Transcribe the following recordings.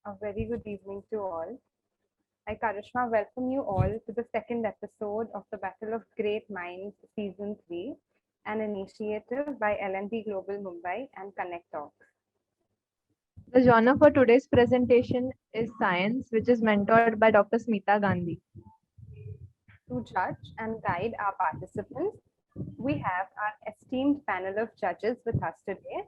A very good evening to all. I, Karishma, welcome you all to the second episode of the Battle of Great Minds Season 3, an initiative by LNP Global Mumbai and Connect Talks. The genre for today's presentation is science, which is mentored by Dr. Smita Gandhi. To judge and guide our participants, we have our esteemed panel of judges with us today,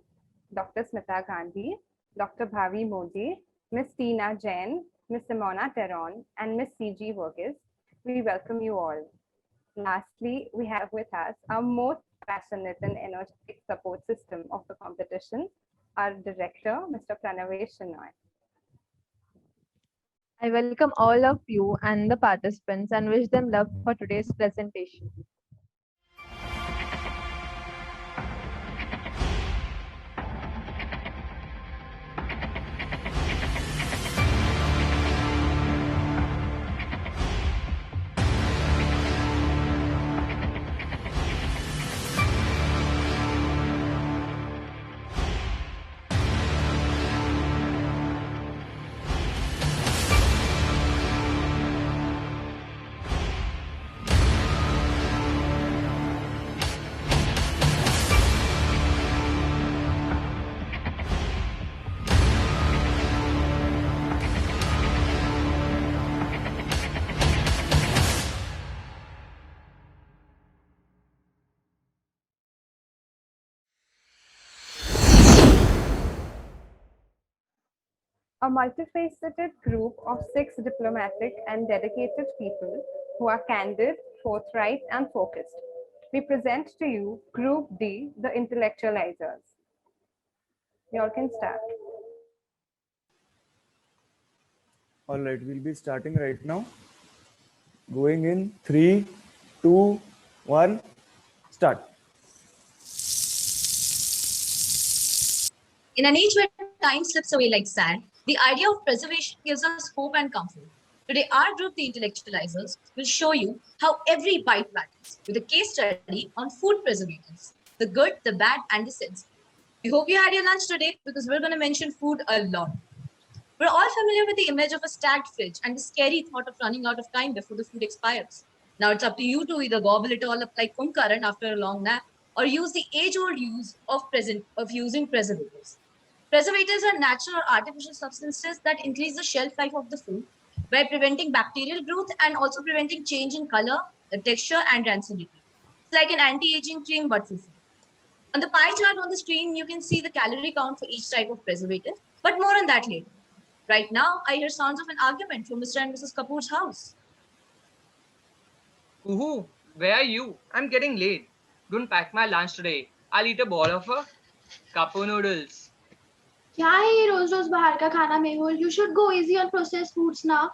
Dr. Smita Gandhi, Dr. Bhavi Modi, Ms. Tina Jain, Ms. Simona Teron, and Ms. C.G. Verghese. We welcome you all. Lastly, we have with us our most passionate and energetic support system of the competition, our director, Mr. Pranavesh Shenoy. I welcome all of you and the participants and wish them luck for today's presentation. A multifaceted group of 6 diplomatic and dedicated people who are candid, forthright, and focused. We present to you Group D, the intellectualizers. You all can start. All right, we'll be starting right now. Going in 3, 2, 1, start. In an age where time slips away like sand, the idea of preservation gives us hope and comfort. Today, our group, the Intellectualizers, will show you how every bite matters with a case study on food preservatives, the good, the bad, and the sensible. We hope you had your lunch today because we're going to mention food a lot. We're all familiar with the image of a stacked fridge and the scary thought of running out of time before the food expires. Now it's up to you to either gobble it all up like Kumkaran after a long nap or use the age-old use of using preservatives. Preservatives are natural or artificial substances that increase the shelf life of the food by preventing bacterial growth and also preventing change in color, texture, and rancidity. It's like an anti-aging cream but for food. On the pie chart on the screen, you can see the calorie count for each type of preservative, but more on that later. Right now, I hear sounds of an argument from Mr. and Mrs. Kapoor's house. Uhu, where are you? I'm getting late. Don't pack my lunch today. I'll eat a ball of cup of noodles. क्या है ये रोज रोज बाहर का खाना Mehul? You should go easy on processed foods now.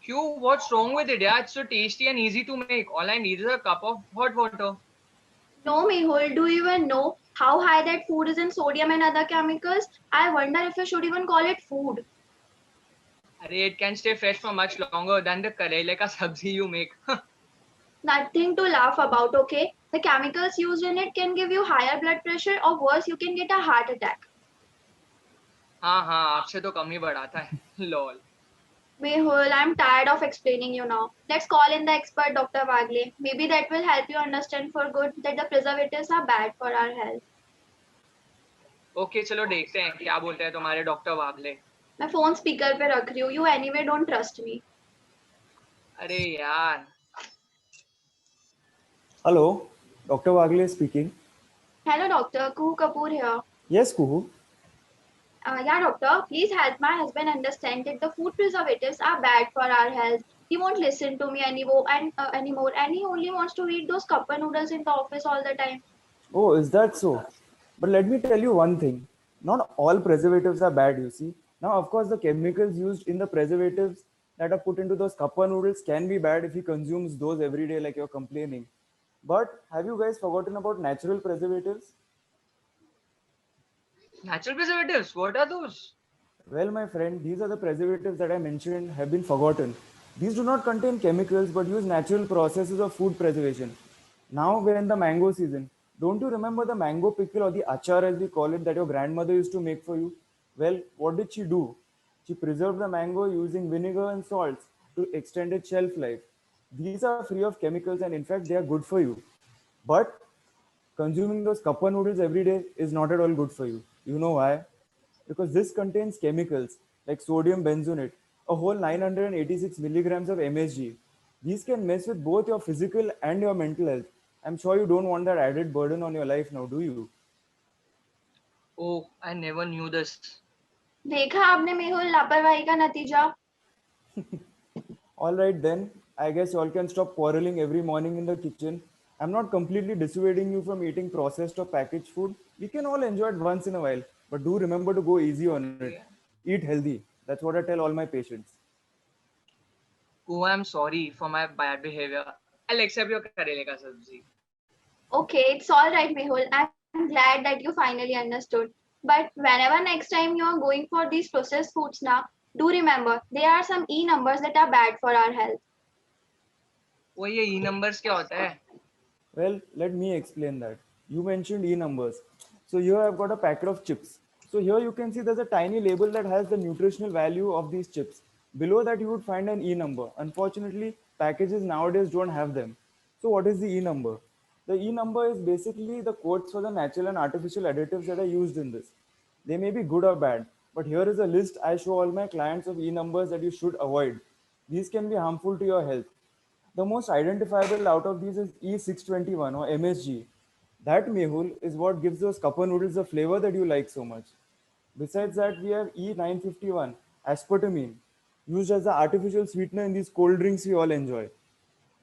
Hugh, what's wrong with it? Yeah, it's so tasty and easy to make. All I need is a cup of hot water. No, Mehul, do you even know how high that food is in sodium and other chemicals? I wonder if I should even call it food. Arey, it can stay fresh for much longer than the karele ka sabzi you make. Nothing to laugh about, okay? The chemicals used in it can give you higher blood pressure or worse, you can get a heart attack. हाँ हाँ आपसे तो कम ही बढ़ाता है. Lol. Mehul, I'm tired of explaining you now. Let's call in the expert Dr. Wagle. Maybe that will help you understand for good that the preservatives are bad for our health. Okay, चलो देखते हैं क्या बोलते हैं तुम्हारे doctor वागले. मैं phone speaker पे रख रही हूँ. You anyway don't trust me. अरे यार. Hello, Dr. Wagle speaking. Hello, doctor. Kuhu Kapoor here. Yes, Kuhu. Yeah, doctor. Please help my husband understand that the food preservatives are bad for our health. He won't listen to me anymore, and he only wants to eat those cup noodles in the office all the time. Oh, is that so? But let me tell you one thing. Not all preservatives are bad, you see. Now, of course, the chemicals used in the preservatives that are put into those cup noodles can be bad if he consumes those every day like you're complaining. But have you guys forgotten about natural preservatives? Natural preservatives, what are those? Well, my friend, these are the preservatives that I mentioned have been forgotten. These do not contain chemicals but use natural processes of food preservation. Now we're in the mango season. Don't you remember the mango pickle or the achar as we call it that your grandmother used to make for you? Well, what did she do? She preserved the mango using vinegar and salts to extend its shelf life. These are free of chemicals and in fact they are good for you. But consuming those cup noodles every day is not at all good for you. You know why? Because this contains chemicals like sodium benzoate, a whole 986 milligrams of MSG. These can mess with both your physical and your mental health. I'm sure you don't want that added burden on your life now, do you? Oh, I never knew this. देखा आपने मेहुल लापरवाही का नतीजा. All right, then. I guess you all can stop quarreling every morning in the kitchen. I'm not completely dissuading you from eating processed or packaged food. We can all enjoy it once in a while, but do remember to go easy on it. Yeah. Eat healthy. That's what I tell all my patients. Oh, I'm sorry for my bad behavior. I'll accept your karele ka sabzi. Okay, it's all right, Mehul. I'm glad that you finally understood. But whenever next time you are going for these processed foods now, do remember there are some E numbers that are bad for our health. वो ये ई numbers क्या होता है? Well, let me explain that. You mentioned E numbers. So here I've got a packet of chips. So here you can see there's a tiny label that has the nutritional value of these chips. Below that you would find an E number. Unfortunately, packages nowadays don't have them. So what is the E number? The E number is basically the codes for the natural and artificial additives that are used in this. They may be good or bad, but here is a list I show all my clients of E numbers that you should avoid. These can be harmful to your health. The most identifiable out of these is E621 or MSG. That Mehul is what gives those cuppa noodles the flavor that you like so much. Besides that, we have E951, aspartame, used as the artificial sweetener in these cold drinks we all enjoy.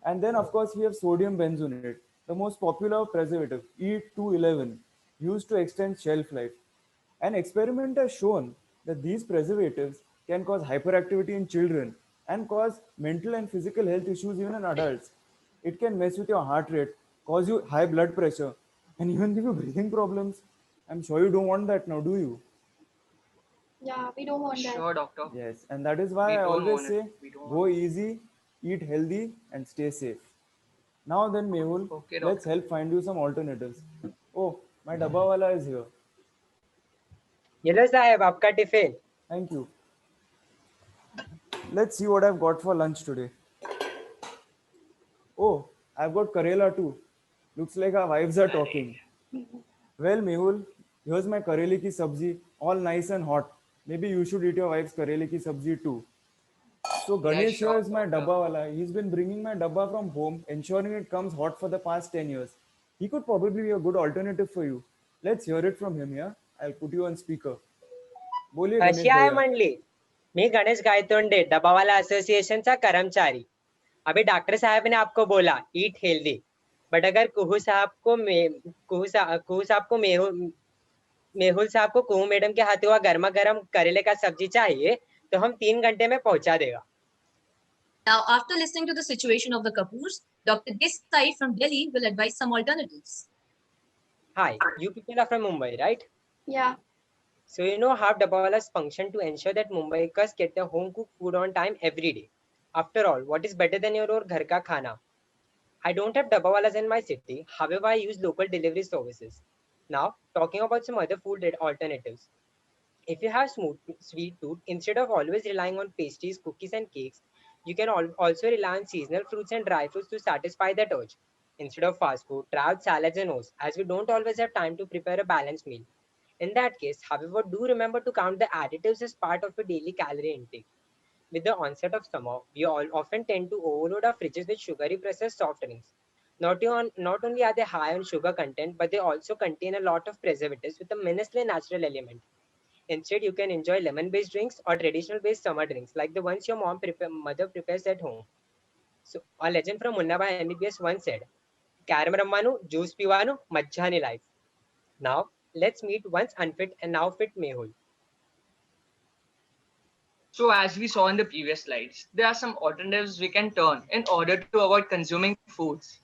And then, of course, we have sodium benzoate, the most popular preservative, E211, used to extend shelf life. An experiment has shown that these preservatives can cause hyperactivity in children and cause mental and physical health issues even in adults. It can mess with your heart rate, cause you high blood pressure, and even give you breathing problems. I'm sure you don't want that now, do you? Yeah, we don't want that. Sure, doctor. Yes, and that is why We I don't always want it. say We don't go want it. easy, eat healthy, and stay safe. Now then, Mehul, Okay, let's doctor. help find you some alternatives. Oh, my dabba wala is here. ये लो साहब आपका tiffin. Thank you. Let's see what I've got for lunch today. Oh, I've got Karela too. Looks like our wives are talking. Well, Mehul, here's my Karele ki sabzi, all nice and hot. Maybe you should eat your wife's Karele ki sabzi too. So Yeah, Ganesh here sure, is my doctor. dabba wala. He's been bringing my dabba from home, ensuring it comes hot for the past 10 years. He could probably be a good alternative for you. Let's hear it from him, yeah? I'll put you on speaker. बोलिए कशी गणेश आहे भैया. म्हणली. मी गणेश गायतोंडे डबावाला असोसिएशनचा कर्मचारी. अभी doctor साहब ने आपको बोला ईट हेल्दी, बट अगर कुहू साहब को मेहुल साहब को कुहू मैडम के हाथ हुआ गर्मा गर्म करेले का सब्जी चाहिए तो हम 3 घंटे में पहुंचा देगा. Now, after listening to the situation of the Kapoors, Dr. Desai from Delhi will advise some alternatives. Hi, you people are from Mumbai, right? Yeah. So you know how Dabawalas function to ensure that Mumbaikas get their home cooked food on time every day. After all, what is better than your ghar ka khana? I don't have Dabawalas in my city. However, I use local delivery services. Now, talking about some other food alternatives. If you have sweet tooth, instead of always relying on pastries, cookies, and cakes, you can also rely on seasonal fruits and dry fruits to satisfy that urge. Instead of fast food, try out salads and oats, as we don't always have time to prepare a balanced meal. In that case, however, do remember to count the additives as part of your daily calorie intake. With the onset of summer, we all often tend to overload our fridges with sugary processed soft drinks. Not only are they high on sugar content, but they also contain a lot of preservatives with a minuscule natural element. Instead, you can enjoy lemon-based drinks or traditional-based summer drinks like the ones your mother prepares at home. So, a legend from Munna Bhai MBBS once said, "Carom rammanu, juice pivanu, majjani life." Now, let's meet once unfit and now fit Mehul. So as we saw in the previous slides, there are some alternatives we can turn in order to avoid consuming foods,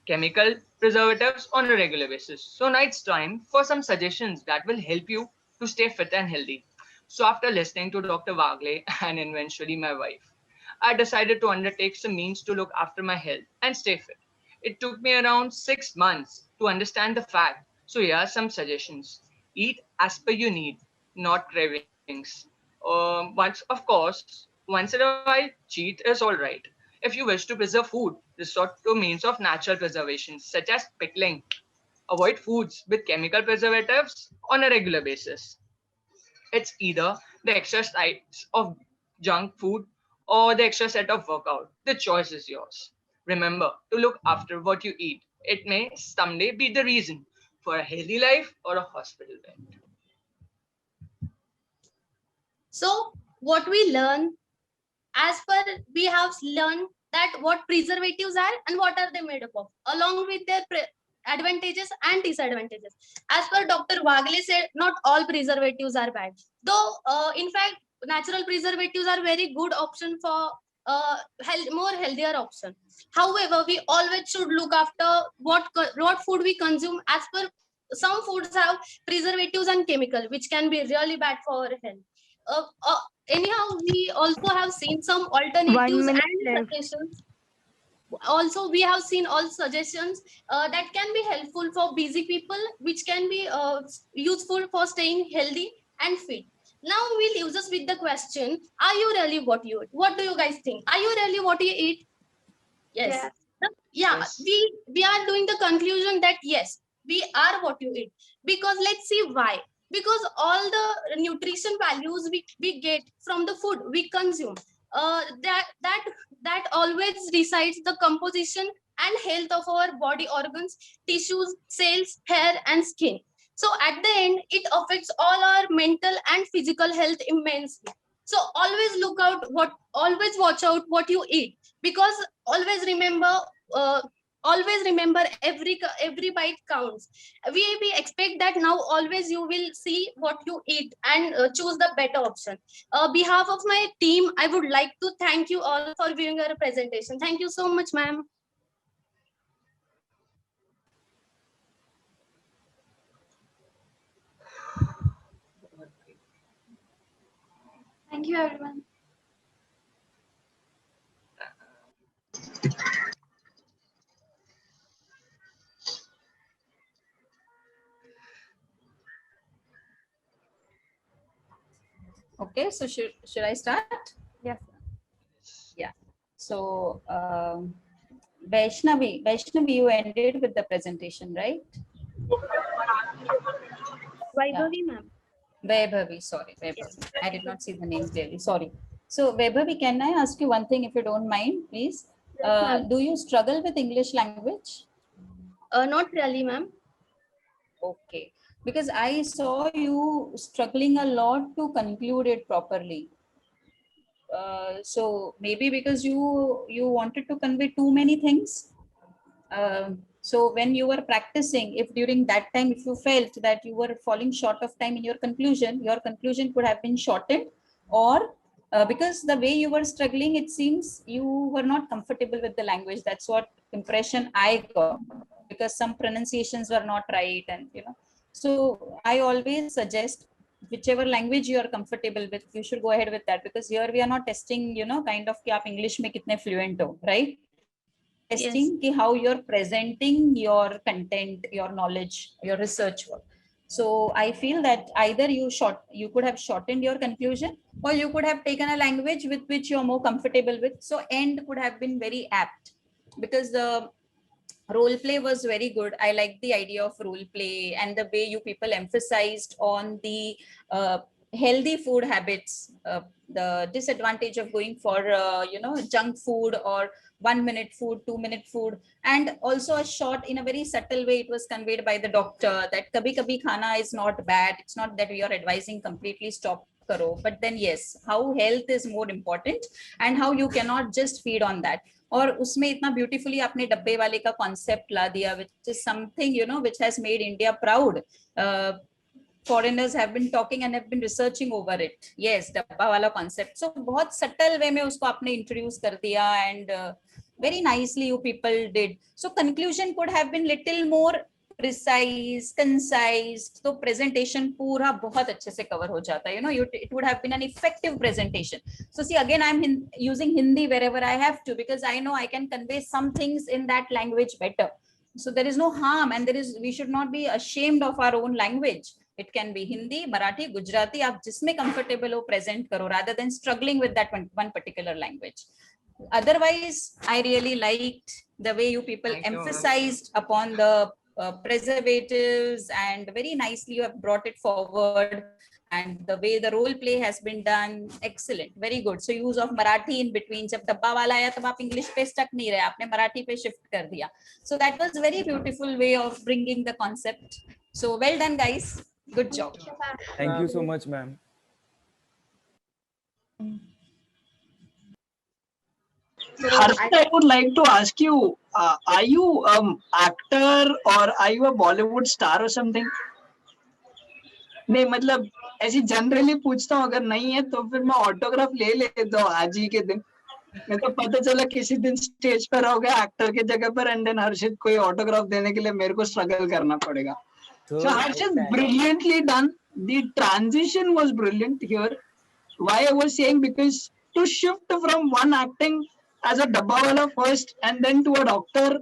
chemical preservatives on a regular basis. So now it's time for some suggestions that will help you to stay fit and healthy. So after listening to Dr. Wagle and eventually my wife, I decided to undertake some means to look after my health and stay fit. It took me around 6 months to understand the fact. So here are some suggestions. Eat as per your need, not cravings. Once in a while, cheat is all right. If you wish to preserve food, resort to means of natural preservation, such as pickling. Avoid foods with chemical preservatives on a regular basis. It's either the extra types of junk food or the extra set of workout. The choice is yours. Remember to look after what you eat. It may someday be the reason for a healthy life or a hospital bed. So what we learn, as per we have learned that what preservatives are and what are they made up of, along with their advantages and disadvantages. As per Dr. Wagle said, not all preservatives are bad. Though, in fact, natural preservatives are very good option for more healthier option. However, we always should look after what food we consume. As per some foods have preservatives and chemical, which can be really bad for our health. Anyhow, we also have seen some alternatives and suggestions. Also, we have seen all suggestions that can be helpful for busy people, which can be useful for staying healthy and fit. Now we leave us with the question: are you really what you eat? What do you guys think? Are you really what you eat? Yes. Yes. We are doing the conclusion that yes, we are what you eat. Because let's see why. Because all the nutrition values we get from the food we consume, that always resides the composition and health of our body organs, tissues, cells, hair, and skin. So at the end, it affects all our mental and physical health immensely. So always watch out what you eat, because always remember every bite counts. We expect that now always you will see what you eat and choose the better option. Behalf of my team, I would like to thank you all for viewing our presentation. Thank you so much, ma'am. Thank you, everyone. Okay, so should I start? Yes. Yeah. So Vaishnavi, you ended with the presentation, right? Vaibhavi, ma'am. Vaibhavi, sorry, Vaibhavi. I did not see the name clearly. Sorry. So Vaibhavi, can I ask you one thing if you don't mind, please? Yes, Do you struggle with English language? not really, ma'am. Okay, because I saw you struggling a lot to conclude it properly. So maybe because you wanted to convey too many things. So when you were practicing, if during that time, if you felt that you were falling short of time in your conclusion could have been shortened, or because the way you were struggling, it seems you were not comfortable with the language. That's what impression I got, because some pronunciations were not right, and so I always suggest whichever language you are comfortable with, you should go ahead with that, because here we are not testing, kind of कि आप English में कितने fluent हो, right? Testing Yes. how you're presenting your content, your knowledge, your research work. So I feel that either you could have shortened your conclusion, or you could have taken a language with which you're more comfortable with. So end could have been very apt, because the role play was very good. I like the idea of role play and the way you people emphasized on the healthy food habits, the disadvantage of going for junk food or 1 minute food, 2 minute food, and also a short, in a very subtle way, it was conveyed by the doctor that kabhi kabhi khana is not bad. It's not that we are advising completely stop karo, but then yes, how health is more important and how you cannot just feed on that. और उसमें इतना beautifully आपने डब्बे वाले का concept ला दिया, which is something which has made India proud. Foreigners have been talking and have been researching over it. Yes, डब्बा वाला concept. So बहुत subtle way में उसको आपने introduce कर दिया, and very nicely you people did. So conclusion could have been little more precise, concise. तो presentation पूरा बहुत अच्छे से cover हो जाता है. It would have been an effective presentation. So see, again, I'm using Hindi wherever I have to, because I know I can convey some things in that language better. So there is no harm, and we should not be ashamed of our own language. It can be Hindi, Marathi, Gujarati. आप जिसमें comfortable हो present करो rather than struggling with that one particular language. Otherwise, I really liked the way you people Thank you, ma'am. emphasized upon the preservatives, and very nicely you have brought it forward, and the way the role play has been done, excellent, very good. So use of Marathi in between, जब डब्बा वाला आया तब आप English पे stuck नहीं रहे, आपने मराठी पे shift कर दिया. So that was very beautiful way of bringing the concept. So well done, guys, good job. Thank you so much, ma'am. So Harshit, I would like to ask you, are you actor or are you a Bollywood star or something? नहीं मतलब ऐसी generally पूछता हूँ, अगर नहीं है तो फिर मैं ऑटोग्राफ ले लेता हूँ आज ही के दिन. मैं तो पता चला किसी दिन स्टेज पर रहोगे एक्टर के जगह पर एंड देन हर्षित कोई ऑटोग्राफ देने के लिए मेरे को स्ट्रगल करना पड़ेगा. So Harshit, brilliantly done. The transition was brilliant here. Why I was saying, because to shift from one acting as a dabbawala first and then to a doctor,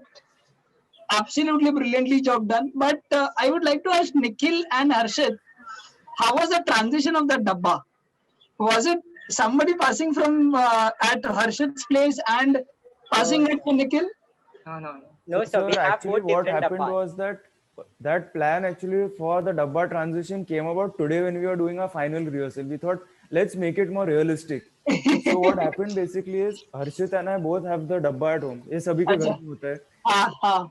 absolutely brilliantly job done. But I would like to ask Nikhil and Harshit, how was the transition of the dabba? Was it somebody passing from at Harshit's place and passing it to Nikhil? No. No, sir. We So have actually 4 what different happened dabbas. was that plan actually for the dabba transition came about today when we were doing our final rehearsal. We thought, let's make it more realistic. So what happened basically is Harshit and I both have the dabba at home. ये सभी के घर में होता है.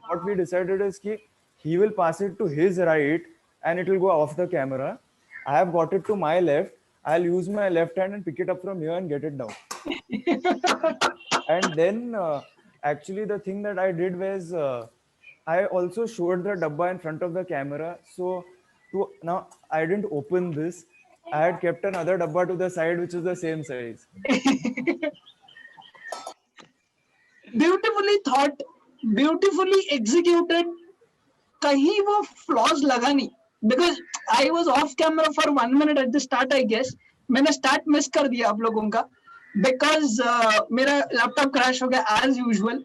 What we decided is कि he will pass it to his right and it will go off the camera. I have got it to my left. I'll use my left hand and pick it up from here and get it down. And then actually the thing that I did was I also showed the dabba in front of the camera. So now I didn't open this. I had kept another dabba to the side, which is the same size. Beautifully thought, beautifully executed. कहीं वो flaws लगा नहीं. Because I was off camera for 1 minute at the start, I guess. मैंने start miss कर दिया आप लोगों का. Because मेरा laptop crash हो गया as usual.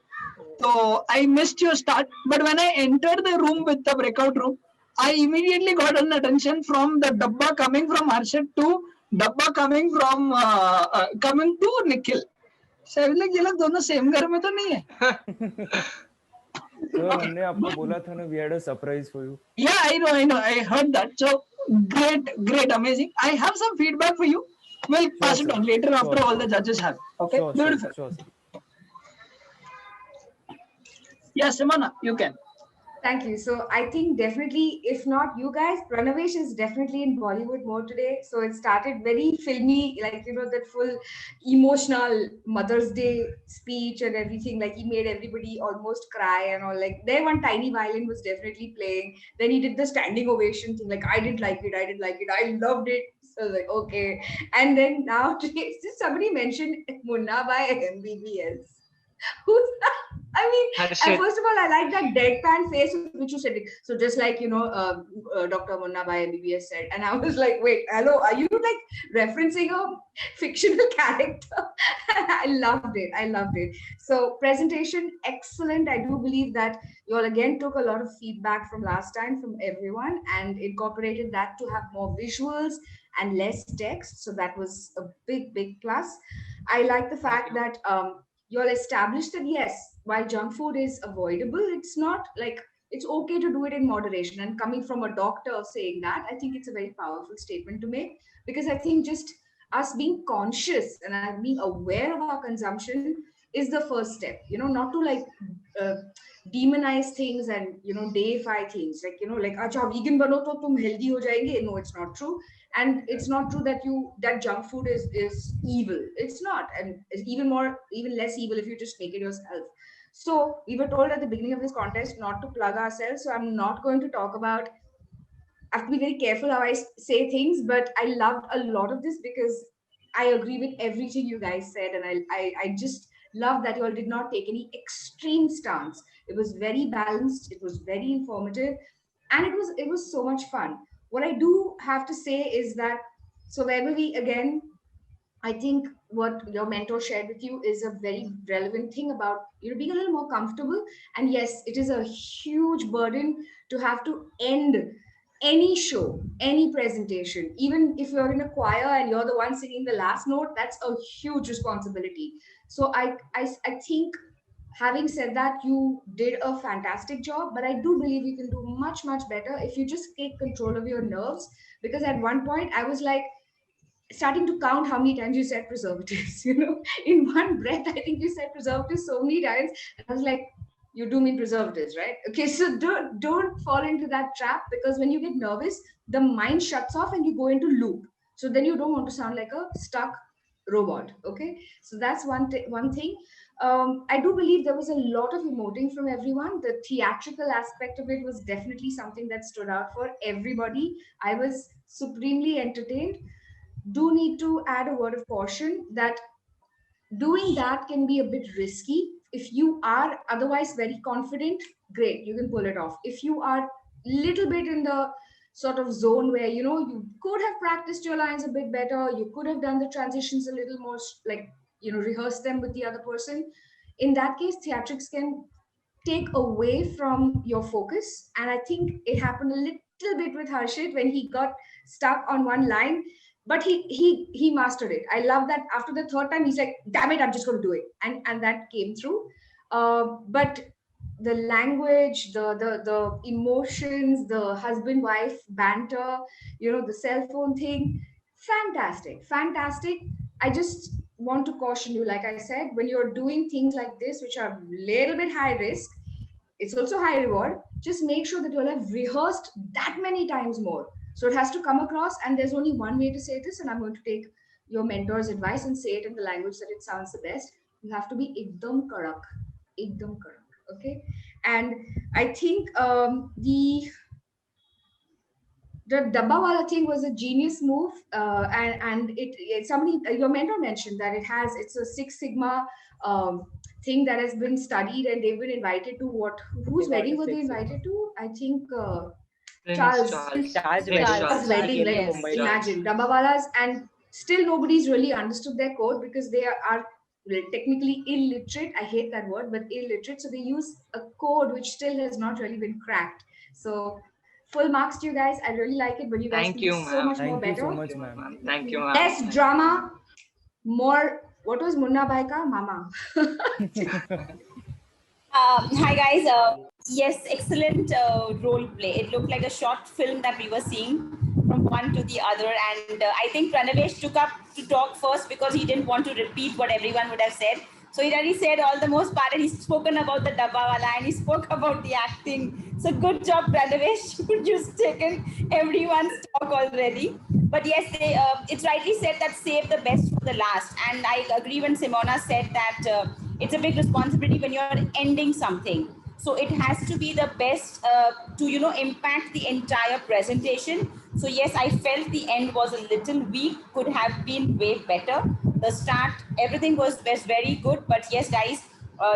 So I missed your start. But when I entered the room with the breakout room, I immediately got an attention from the dabba coming from Harshit to dabba coming from coming to Nikhil. So I was like, ये लोग दोनों same घर में तो नहीं है. So हमने आपको बोला था ना, we had a surprise for you. Yeah, I know. I heard that. So great, amazing. I have some feedback for you. We'll pass it on later after all the judges have. Okay, beautiful. Sure. Yes, Simona, you can. Thank you. So I think definitely, if not you guys, Pranavesh is definitely in Bollywood mode today. So it started very filmy, like, that full emotional Mother's Day speech and everything. Like he made everybody almost cry and all. Like there one tiny violin was definitely playing. Then he did the standing ovation thing. Like I didn't like it. I loved it. So I was like, okay. And then now today, somebody mentioned Munna by MBBS. Who's that? I mean, and first of all, I like that deadpan face with which you said it. So just like, Dr. Munna by MBBS said. And I was like, wait, hello, are you like referencing a fictional character? I loved it. So presentation, excellent. I do believe that you all again took a lot of feedback from last time from everyone and incorporated that to have more visuals and less text. So that was a big plus. I like the fact that you all established that yes, while junk food is avoidable, it's not like it's okay to do it in moderation. And coming from a doctor saying that, I think it's a very powerful statement to make, because I think just us being conscious and being aware of our consumption is the first step, not to like demonize things and deify things like like acha vegan bano to tum healthy ho jayenge. No, it's not true. And it's not true that junk food is evil. It's not. And it's even less evil if you just make it yourself. So we were told at the beginning of this contest not to plug ourselves. So I'm not going to talk about, I have to be very careful how I say things, but I loved a lot of this because I agree with everything you guys said. And I just love that you all did not take any extreme stance. It was very balanced. It was very informative. And it was so much fun. What I do have to say is that, so wherever we, again, I think what your mentor shared with you is a very relevant thing about being a little more comfortable. And yes, it is a huge burden to have to end any show, any presentation, even if you're in a choir and you're the one singing the last note, that's a huge responsibility. So I think, having said that, you did a fantastic job, but I do believe you can do much, much better if you just take control of your nerves. Because at one point I was like starting to count how many times you said preservatives, in one breath. I think you said preservatives so many times. And I was like, you do mean preservatives, right? Okay, so don't fall into that trap, because when you get nervous, the mind shuts off and you go into loop. So then you don't want to sound like a stuck robot. Okay, so that's one thing. I do believe there was a lot of emoting from everyone. The theatrical aspect of it was definitely something that stood out for everybody. I was supremely entertained. Do need to add a word of caution that doing that can be a bit risky. If you are otherwise very confident, great, you can pull it off. If you are little bit in the sort of zone where you could have practiced your lines a bit better, you could have done the transitions a little more, like rehearse them with the other person, in that case theatrics can take away from your focus. And I think it happened a little bit with Harshit when he got stuck on one line, but he mastered it. I love that after the third time he's like, damn it, I'm just going to do it, and that came through. But the language, the emotions, the husband wife banter, the cell phone thing, fantastic. I just want to caution you, like I said, when you're doing things like this which are a little bit high risk, it's also high reward. Just make sure that you'll have rehearsed that many times more. So it has to come across, and there's only one way to say this, and I'm going to take your mentor's advice and say it in the language that it sounds the best. You have to be ekdam karak, okay? And I think the Dabbawala thing was a genius move, and it somebody, your mentor mentioned that it's a Six Sigma thing that has been studied, and they've been invited to whose wedding were they invited to? I think Charles wedding. Like, imagine Dabbawalas, and still nobody's really understood their code because they are technically illiterate. I hate that word, but illiterate. So they use a code which still has not really been cracked. So full marks to you guys. I really like it when you guys do so much more better. Thank you so much, ma'am. Thank you, ma'am. Less drama, more. What was Munna Bhai ka mama? Hi guys. Yes, excellent role play. It looked like a short film that we were seeing from one to the other, and I think Pranavesh took up to talk first because he didn't want to repeat what everyone would have said. So he already said all the most part, and he's spoken about the Dabbawala and he spoke about the acting. So good job, Pranavesh. You've just taken everyone's talk already. But yes, it's rightly said that save the best for the last. And I agree when Simona said that it's a big responsibility when you're ending something. So it has to be the best to, impact the entire presentation. So yes, I felt the end was a little weak, could have been way better. The start, everything was very good. But yes, guys,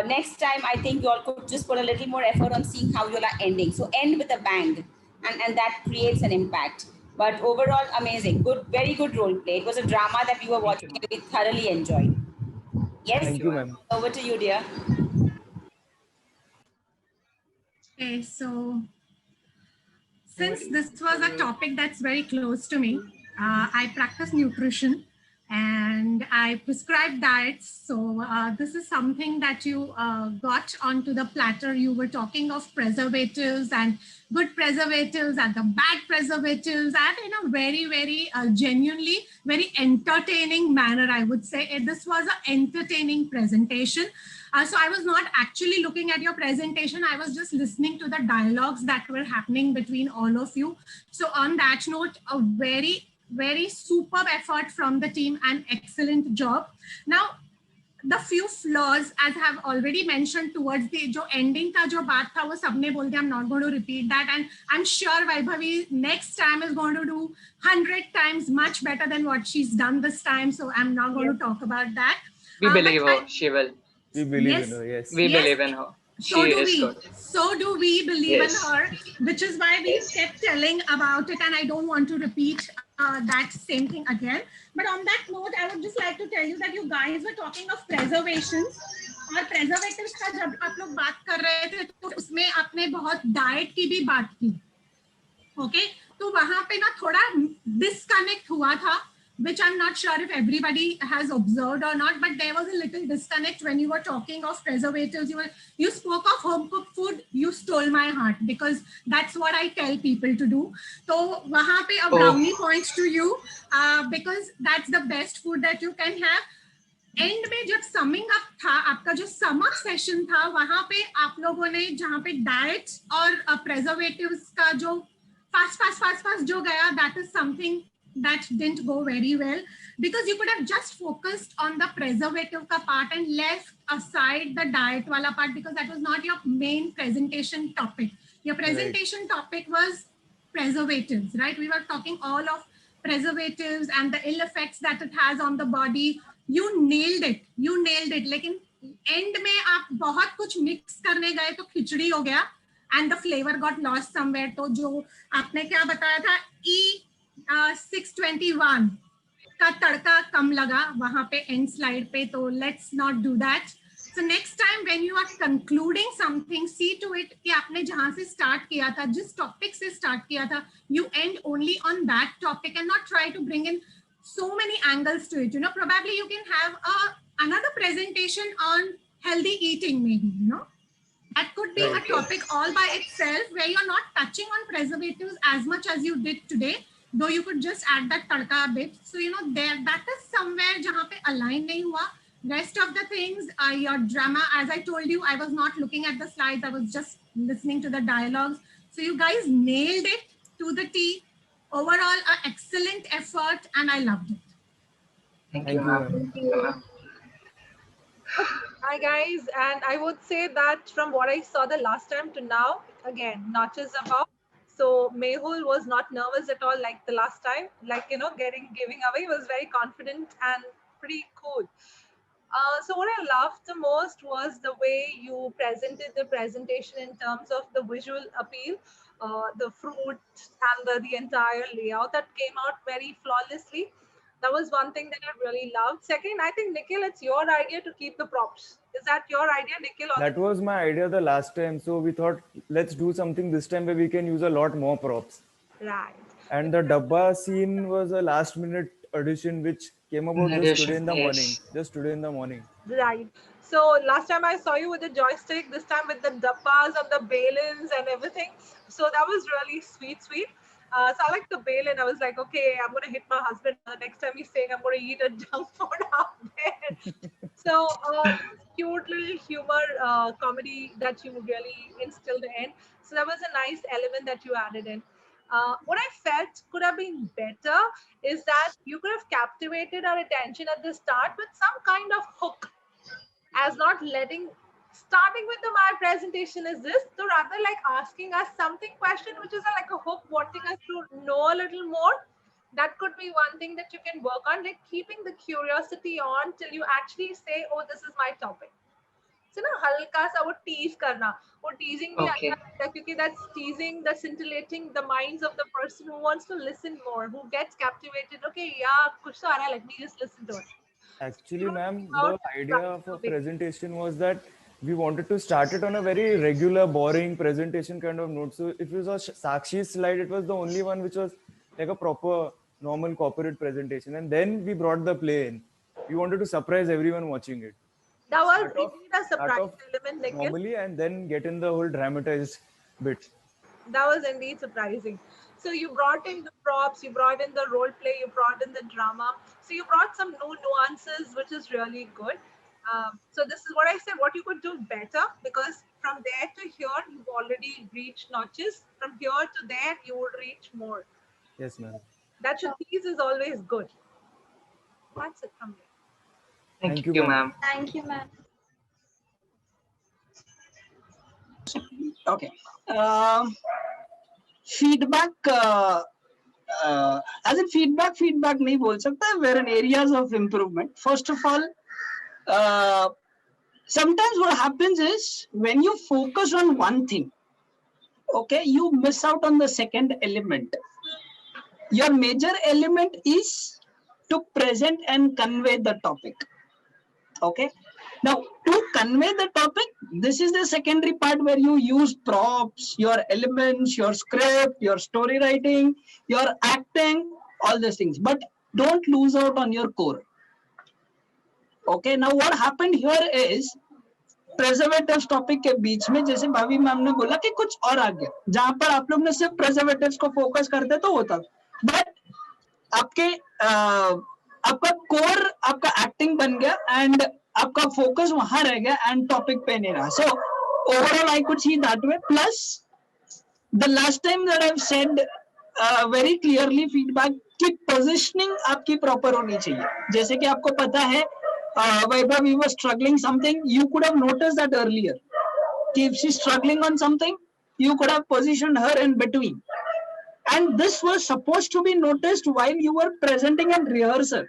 next time, I think you all could just put a little more effort on seeing how you all are ending. So end with a bang, and that creates an impact. But overall, amazing, good, very good role play. It was a drama that we were watching and we thoroughly enjoyed. Yes, Thank you, ma'am. Over to you, dear. Okay, so since this was a topic that's very close to me, I practice nutrition and I prescribe diets. So this is something that you got onto the platter. You were talking of preservatives and good preservatives and the bad preservatives, and in a very genuinely very entertaining manner, I would say. This was an entertaining presentation. So I was not actually looking at your presentation. I was just listening to the dialogues that were happening between all of you. So on that note, a very superb effort from the team and excellent job. Now, the few flaws, as I have already mentioned towards the ending ka jo baat tha, wo sabne bol diya. I'm not going to repeat that. And I'm sure Vaibhavi next time is going to do 100 times much better than what she's done this time. So I'm not going to talk about that. We believe her, she will. We believe in her, yes. We believe in her. So do we believe in her, which is why we kept telling about it, and I don't want to repeat that same thing again. But on that note, I would just like to tell you that you guys were talking of preservations. और preservatives का जब आप लोग बात कर रहे थे तो उसमें आपने बहुत diet की भी बात की. Okay, तो वहां पे ना थोड़ा डिस्कनेक्ट हुआ था, which I'm not sure if everybody has observed or not, but there was a little disconnect when you were talking of preservatives. You spoke of home cooked food. You stole my heart because that's what I tell people to do. So wahan pe a brownie points to you because that's the best food that you can have. And में जब summing up था, आपका जो summer session था, वहां पे आप लोगों ने जहां पे डाइट और प्रेजर्वेटिव्स का जो फास्ट जो गया, that is something that didn't go very well because you could have just focused on the preservative ka part and left aside the diet wala part because that was not your main presentation topic. Your presentation topic was preservatives, right? We were talking all of preservatives and the ill effects that it has on the body. You nailed it. लेकिन end में आप बहुत कुछ mix करने गए तो खिचड़ी हो गया and the flavor got lost somewhere. तो जो आपने क्या बताया था, 621 का तड़का कम लगा वहां पे एंड स्लाइड पे, तो let's not do that. So next time when you are concluding something, see to it कि आपने जहां से स्टार्ट किया था, जिस टॉपिक से स्टार्ट किया था, you end only on that topic and not try to bring in so many angles to it. Probably you can have another presentation on healthy eating, maybe, that could be a topic all by itself where you're not touching on preservatives as much as you did today, though you could just add that tadka a bit. So there, that is somewhere jahan pe align nahi hua. Rest of the things, your drama, as I told you, I was not looking at the slides, I was just listening to the dialogues. So you guys nailed it to the T. Overall, an excellent effort, and I loved it. Thank you. Hi guys, and I would say that from what I saw the last time to now, again, notches above. So Mehul was not nervous at all like the last time, like giving away. He was very confident and pretty cool. So what I loved the most was the way you presented the presentation in terms of the visual appeal. The fruit and the entire layout that came out very flawlessly. That was one thing that I really loved. Second, I think, Nikhil, it's your idea to keep the props. Is that your idea, Nikhil? That was my idea the last time. So we thought, let's do something this time where we can use a lot more props. Right. And the dabba scene was a last minute addition which came about just today in the morning. Just today in the morning. Right. So last time I saw you with the joystick, this time with the dabbas and the balins and everything. So that was really sweet. So I like the balin. I was like, okay, I'm going to hit my husband. The next time he's saying I'm going to eat a junk food out there. So cute little humor comedy that you really instilled in. So that was a nice element that you added in. What I felt could have been better is that you could have captivated our attention at the start with some kind of hook, as not starting with my presentation is this, so rather like asking us something question which is like a hook, wanting us to know a little more. That could be one thing that you can work on, like keeping the curiosity on till you actually say, oh, this is my topic. So halka sa wo tease karna, wo teasing bhi acha lagta kyunki that's teasing, that's scintillating the minds of the person who wants to listen more, who gets captivated. Okay, yeah, kuch to aa raha, let me just listen to it. Actually, ma'am, the idea of a presentation was that we wanted to start it on a very regular, boring presentation kind of note. So if it was a Sakshi slide, it was the only one which was like a proper, normal corporate presentation. And then we brought the play in. We wanted to surprise everyone watching it. That was indeed a surprise element, Nikhil. Normally, and then get in the whole dramatized bit. That was indeed surprising. So you brought in the props, you brought in the role play, you brought in the drama. So you brought some new nuances, which is really good. So this is what I said, what you could do better, because from there to here, you've already reached notches. From here to there, you would reach more. Yes, ma'am. That should tease is always good. That's it from me. Thank you, ma'am. Thank you, ma'am. Okay. Feedback. As in feedback नहीं बोल सकता. We're in areas of improvement. First of all, sometimes what happens is when you focus on one thing, okay, you miss out on the second element. Your major element is to present and convey the topic. Okay. Now, to convey the topic, this is the secondary part where you use props, your elements, your script, your story writing, your acting, all these things. But don't lose out on your core. Okay. Now, what happened here is preservatives topic के बीच में जैसे भाभी ma'am ने बोला कि कुछ और आ गया जहां पर आप लोग ने सिर्फ प्रेजर्वेटिव्स को फोकस करते तो होता बट आपके आपका कोर आपका एक्टिंग बन गया एंड आपका फोकस वहां रह गया एंड टॉपिक पे नहीं रहा so overall I could see that way plus the last time that I have said very clearly feedback कि पोजीशनिंग आपकी प्रॉपर होनी चाहिए जैसे कि आपको पता है Vaibhav, we were struggling something, you could have noticed that earlier. If she's struggling on something, you could have positioned her in between. And this was supposed to be noticed while you were presenting and rehearsal.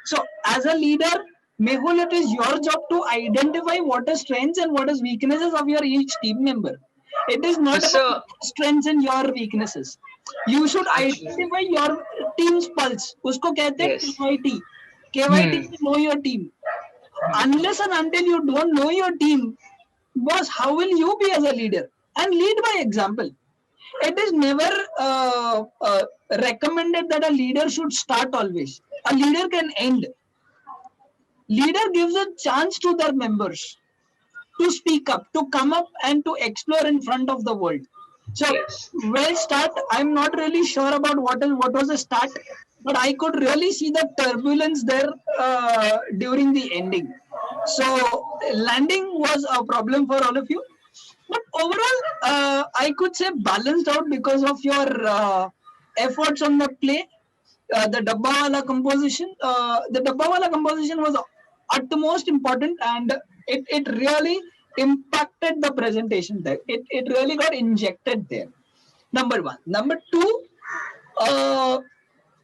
So as a leader, Mehul, it is your job to identify what is strengths and what is weaknesses of your each team member. It is not about strengths and your weaknesses. You should identify your team's pulse. Usko kehte hain KYT. KYT to know your team. Unless and until you don't know your team, boss, how will you be as a leader? And lead by example. It is never recommended that a leader should start always. A leader can end. Leader gives a chance to their members to speak up, to come up and to explore in front of the world. So, well start. I'm not really sure about what was the start, but I could really see the turbulence there during the ending. So, landing was a problem for all of you. But overall, I could say balanced out because of your efforts on the play. The Dabbawala composition, was utmost important, and it really impacted the presentation there. It really got injected there. Number one. Number two,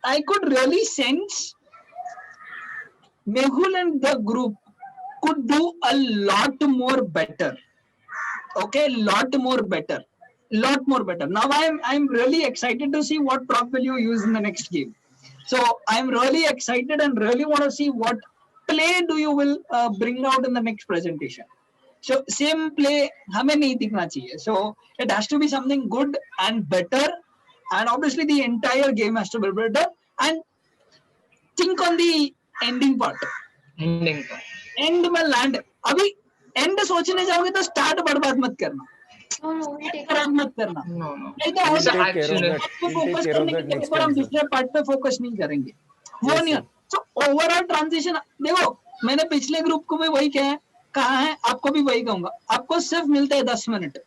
I could really sense Mehul and the group could do a lot more better. Okay, lot more better. Now I'm really excited to see what prop will you use in the next game. So I'm really excited and really want to see what play do you will bring out in the next presentation. So same play हमें नहीं दिखना चाहिए. So it has to be something good and better, and obviously the entire game has to be better. And think on the ending part. End में land. अभी end सोचने जाओगे तो start बर्बाद मत करना. खराब मत करना. नहीं तो हो सकता है फोकस करने के ऊपर हम दूसरे पार्ट पे फोकस नहीं करेंगे. वो नहीं. So overall transition देखो मैंने पिछले ग्रुप को भी वही कहा है आपको भी वही कहूंगा. आपको सिर्फ मिलता है 10 minute.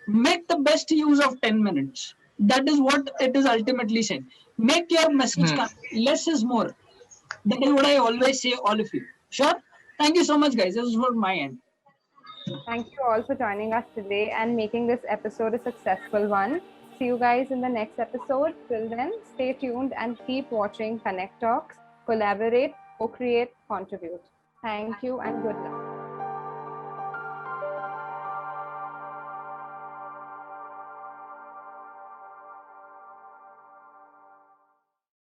Make the best use of 10 minutes. That is what it is ultimately saying. Make your message count. Less is more. That is what I always say, all of you. Sure. Thank you so much, guys. This is from my end. Thank you all for joining us today and making this episode a successful one. See you guys in the next episode. Till then, stay tuned and keep watching Connect Talks. Collaborate, co-create, contribute. Thank you and good luck.